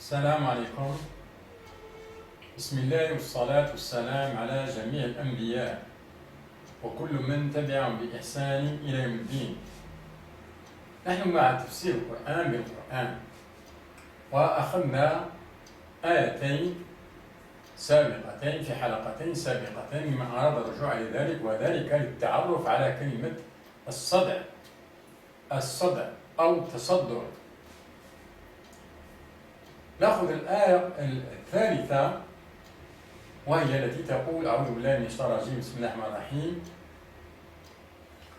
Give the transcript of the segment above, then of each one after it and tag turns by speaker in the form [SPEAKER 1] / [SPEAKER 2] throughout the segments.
[SPEAKER 1] السلام عليكم. بسم الله والصلاة والسلام على جميع الأنبياء وكل من تبعهم بإحسان إلى يوم الدين. نحن مع تفسير القرآن بالقرآن، وأخذنا آيتين سابقتين في حلقتين سابقتين لمن أراد الرجوع إلى ذلك، وذلك للتعرف على كلمة الصدع أو تصدع. نأخذ الآية الثالثة وهي التي تقول: أعوذ بالله من الشيطان الرجيم، بسم الله الرحمن الرحيم،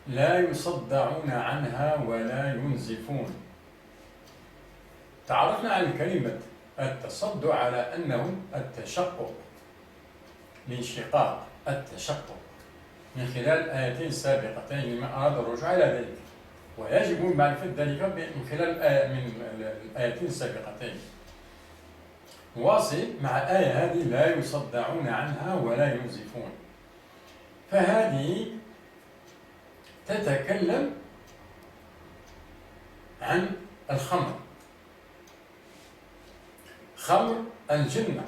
[SPEAKER 1] لا يصدعون عنها ولا ينزفون. تعرفنا عن كلمة التصدع على أنه التشقق، الانشقاق، التشقق، من خلال آيتين سابقتين لمن أراد الرجوع إلى ذلك، ويجب معرفة ذلك من خلال الآيتين السابقتين. واصل مع الآية هذه: لا يصدعون عنها ولا ينزفون. فهذه تتكلم عن الخمر، خمر الجنة،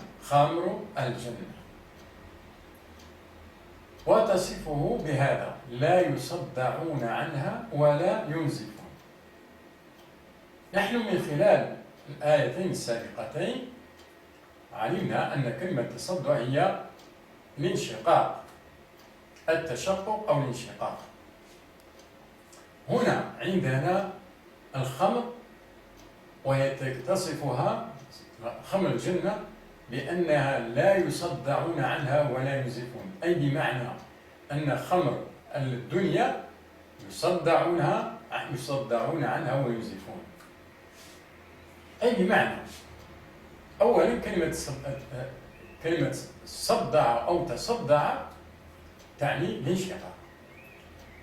[SPEAKER 1] وتصفه بهذا: لا يصدعون عنها ولا ينزفون. نحن من خلال الآيتين السابقتين علمنا أن كلمة التصدع هي الانشقاق، التشقق أو الانشقاق. هنا عندنا الخمر، وهي تصفها خمر الجنة بأنها لا يصدعون عنها ولا ينزفون، أي بمعنى أن خمر الدنيا يصدعون عنها وينزفون. أي بمعنى أولا كلمة صدع أو تصدع تعني الانشقاق،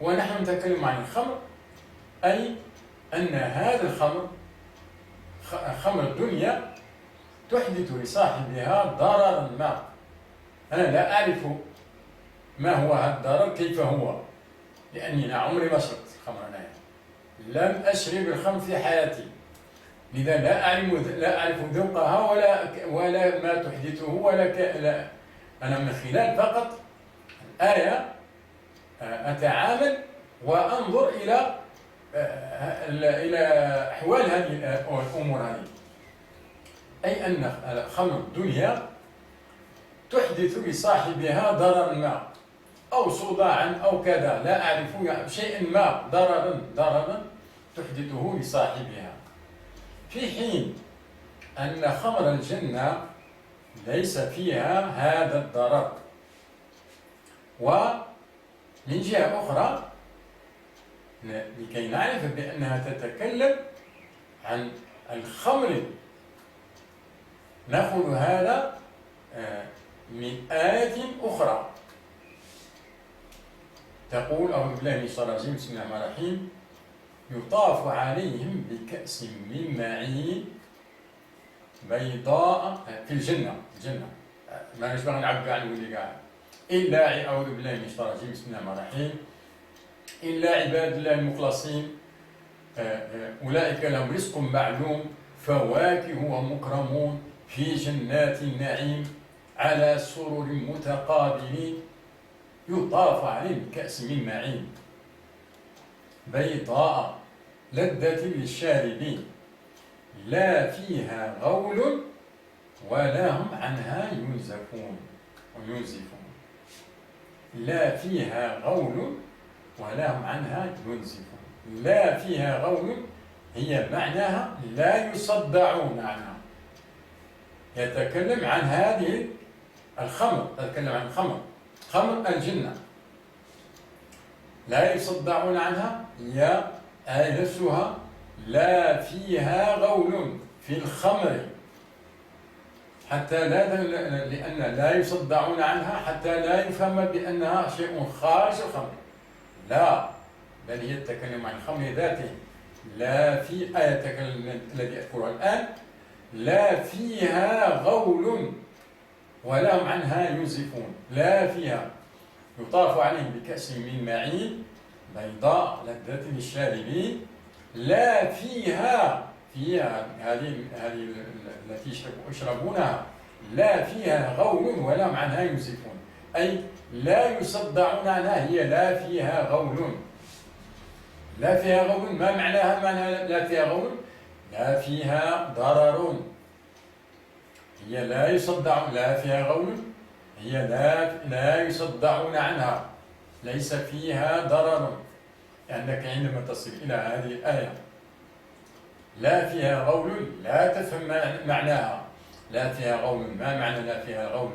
[SPEAKER 1] ونحن نتكلم عن الخمر، أي أن هذا الخمر، خمر الدنيا، تحدث لصاحبها ضررا ما. أنا لا أعرف ما هو هذا الضرر، كيف هو، لأني عمري ما شربت الخمر، لم أشرب الخمر في حياتي، لذا لا أعرف ذوقها ولا ما تحدثه لا. أنا من خلال فقط الآية أتعامل وأنظر إلى أحوال هذه الأمور هذه، أي أن خمر الدنيا تحدث لصاحبها ضررا ما، أو صداعا أو كذا، لا أعرف شيئا ما، ضررا تحدثه لصاحبها، في حين أن خمر الجنة ليس فيها هذا الضرر. ومن جهة أخرى لكي نعرف بأنها تتكلم عن الخمر، نأخذ هذا من آية أخرى تقول: أعوذ بالله من الشيطان الرجيم، بسم الله الرحمن الرحيم، يطاف عليهم بكأس من معين بيضاء في الجنة ما نشبه نعبر عنه اللي قاعد إلا، أعوذ بالله من الشيطان الرجيم، بسم الله الرحمن الرحيم، إلا عباد الله المخلصين أولئك لهم رزق معلوم، فواكه ومكرمون في جنات النعيم على سرر متقابلين، يطاف عليهم بكأس من معين بيضاء لذة للشاربين، لا فيها غول ولا هم عنها ينزفون. لا فيها غول ولا هم عنها ينزفون. لا فيها غول هي معناها لا يصدعون عنها. يتكلم عن هذه الخمر، يتكلم عن خمر الجنة، لا يصدعون عنها، هي آية نفسها لا فيها غول في الخمر، حتى لأن لا يصدعون عنها حتى لا يفهم بأنها شيء خارج الخمر، لا، بل هي تتكلم عن الخمر ذاته. لا في آية الذي أذكرها الآن: لا فيها غول ولا هم عنها ينزفون. لا فيها، يطاف عليهم بكأس من معين بيضاء لذة للشاربين، لا فيها فيها هذه التي يشربونها لا فيها غول ولا عنها ينزفون، أي لا يصدعون عنها، هي لا فيها غول. لا فيها غول ما معناها؟ معناها لا فيها غول لا فيها ضرر. هي لا يصدعون، لا فيها غول، هي لا يصدعون عنها، ليس فيها ضرر. لأنك عندما تصل إلى هذه الآية لا فيها غول لا تفهم معناها. لا فيها غول، ما معنى لا فيها غول؟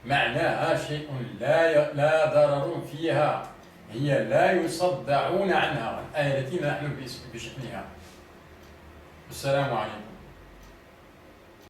[SPEAKER 1] معناها شيء لا ضرر فيها، هي لا يصدعون عنها، الآية التي نحن بشأنها. السلام عليكم.